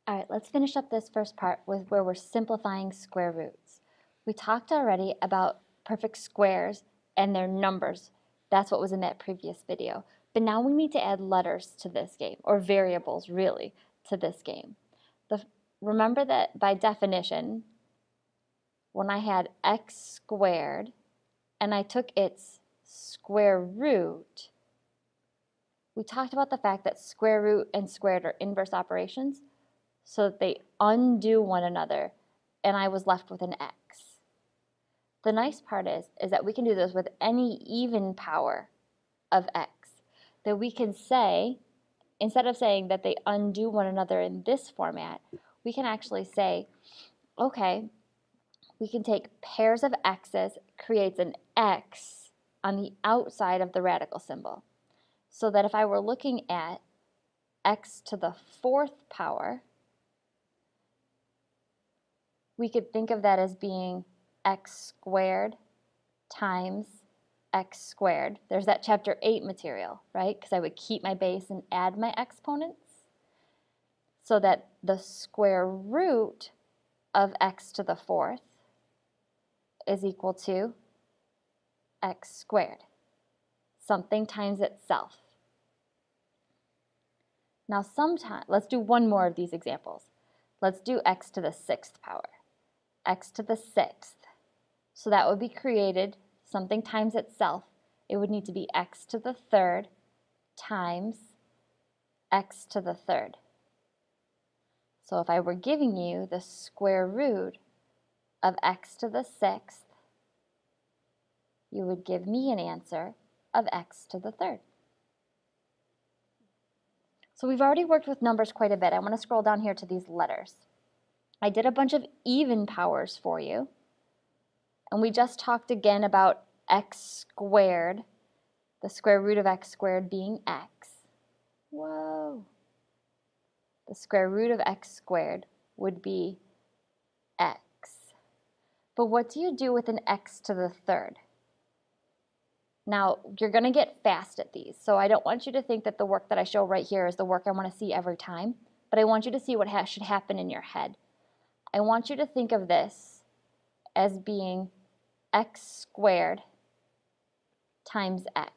All right, let's finish up this first part with where we're simplifying square roots. We talked already about perfect squares and their numbers. That's what was in that previous video. But now we need to add letters to this game, or variables really, to this game. Remember that by definition, when I had x squared and I took its square root, we talked about the fact that square root and squared are inverse operations, so that they undo one another, and I was left with an x. The nice part is that we can do this with any even power of x. That we can say, instead of saying that they undo one another in this format, we can actually say, okay, we can take pairs of x's, creates an x on the outside of the radical symbol. So that if I were looking at x to the fourth power, we could think of that as being x squared times x squared. There's that chapter 8 material, right? Because I would keep my base and add my exponents. So that the square root of x to the fourth is equal to x squared. Something times itself. Now let's do one more of these examples. Let's do x to the sixth power. X to the sixth. So that would be created, something times itself. It would need to be x to the third times x to the third. So if I were giving you the square root of x to the sixth, you would give me an answer of x to the third. So we've already worked with numbers quite a bit. I want to scroll down here to these letters. I did a bunch of even powers for you. And we just talked again about x squared, the square root of x squared being x. Whoa. The square root of x squared would be x. But what do you do with an x to the third? Now, you're going to get fast at these, so I don't want you to think that the work that I show right here is the work I want to see every time, but I want you to see what should happen in your head. I want you to think of this as being x squared times x.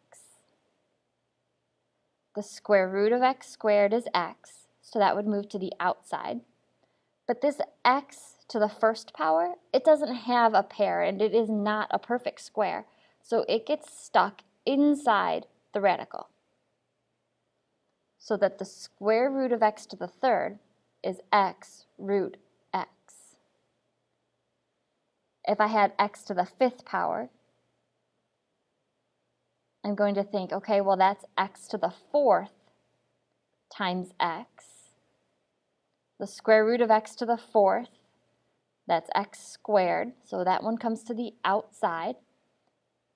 The square root of x squared is x, so that would move to the outside. But this x to the first power, it doesn't have a pair, and it is not a perfect square, so it gets stuck inside the radical. So that the square root of x to the third is x root x. If I had x to the fifth power, I'm going to think, okay, well that's x to the fourth times x. The square root of x to the fourth, that's x squared, so that one comes to the outside.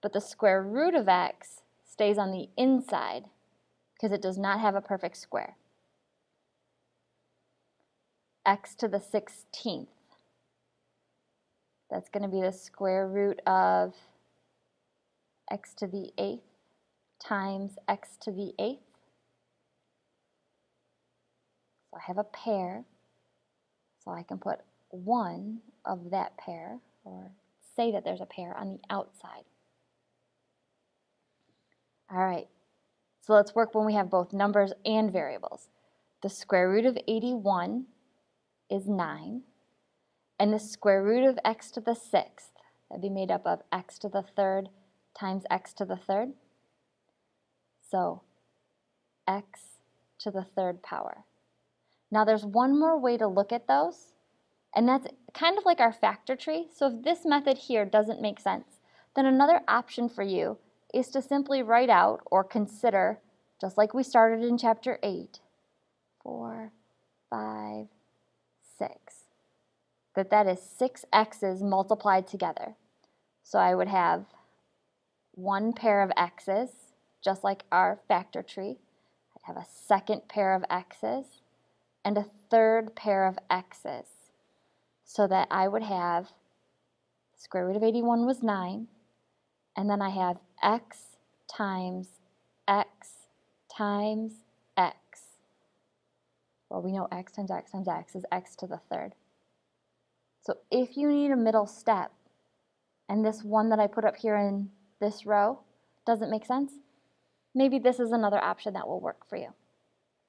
But the square root of x stays on the inside because it does not have a perfect square. X to the 16th. That's going to be the square root of x to the 8th times x to the 8th. So I have a pair, so I can put one of that pair, or say that there's a pair on the outside. All right, so let's work when we have both numbers and variables. The square root of 81 is 9, and the square root of x to the sixth, that'd be made up of x to the third times x to the third. So x to the third power. Now there's one more way to look at those, and that's kind of like our factor tree. So if this method here doesn't make sense, then another option for you is to simply write out or consider, just like we started in chapter 8, 4, 5, 6, that is 6 x's multiplied together. So I would have one pair of x's, just like our factor tree. I'd have a second pair of x's and a third pair of x's. So that I would have, square root of 81 was 9, and then I have x times x times x. Well, we know x times x times x is x to the third. So if you need a middle step, and this one that I put up here in this row doesn't make sense, maybe this is another option that will work for you.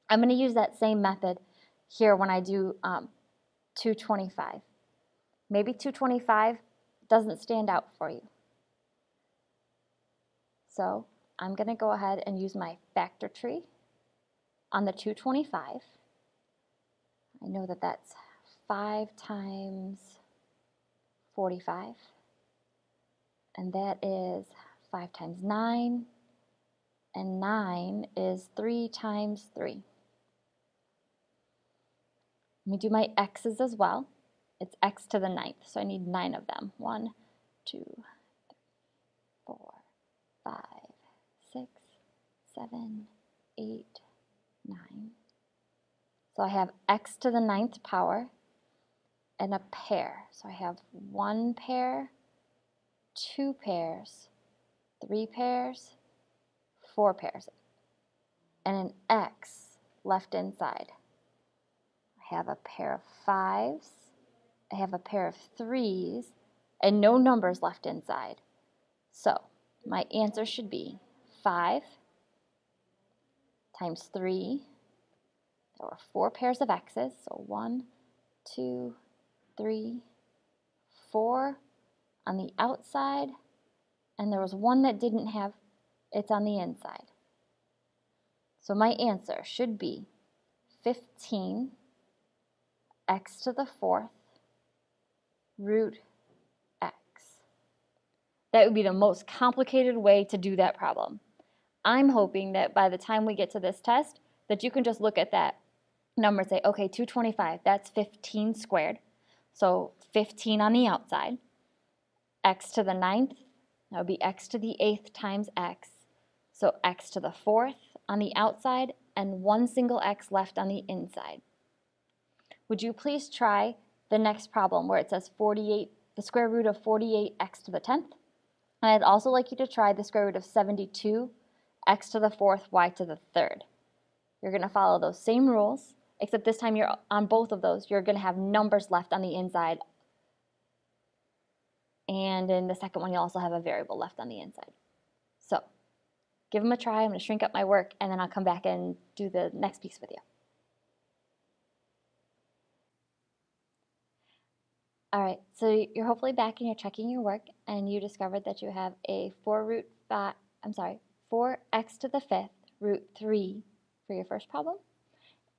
I'm going to use that same method here when I do 225. Maybe 225 doesn't stand out for you. So I'm going to go ahead and use my factor tree on the 225. I know that that's 5 times 45, and that is 5 times 9, and 9 is 3 times 3. Let me do my x's as well. It's x to the 9th, so I need 9 of them. 1, 2, 3, 4, 5, 6, 7, 8, 9. So I have x to the 9th power and a pair. So I have 1 pair, 2 pairs, 3 pairs, 4 pairs, and an x left inside. I have a pair of 5s, I have a pair of 3s, and no numbers left inside. So my answer should be 5 times 3. There were 4 pairs of x's, so 1, 2, 3, 4 on the outside, and there was one that didn't have, it's on the inside. So my answer should be 15 x to the 4th root x. That would be the most complicated way to do that problem. I'm hoping that by the time we get to this test, that you can just look at that number and say, okay, 225, that's 15 squared. So 15 on the outside. X to the 9th, that would be x to the 8th times x. So x to the 4th on the outside and 1 single x left on the inside. Would you please try the next problem where it says 48, the square root of 48x to the 10th? And I'd also like you to try the square root of 72 x to the 4th y to the 3rd. You're going to follow those same rules, except this time you're on both of those, you're going to have numbers left on the inside. And in the second one, you'll also have a variable left on the inside. So give them a try. I'm going to shrink up my work, and then I'll come back and do the next piece with you. All right, so you're hopefully back and you're checking your work, and you discovered that you have a 4x to the 5th root 3 for your first problem.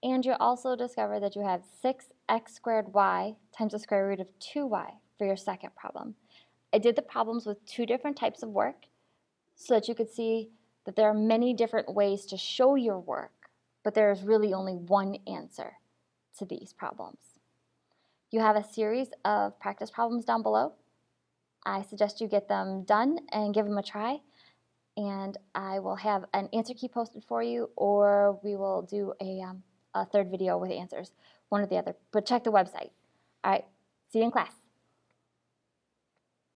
And you also discovered that you have 6x squared y times the square root of 2y for your second problem. I did the problems with 2 different types of work so that you could see that there are many different ways to show your work, but there is really only one answer to these problems. You have a series of practice problems down below. I suggest you get them done and give them a try, and I will have an answer key posted for you, or we will do a third video with answers, one or the other, but check the website. All right, see you in class.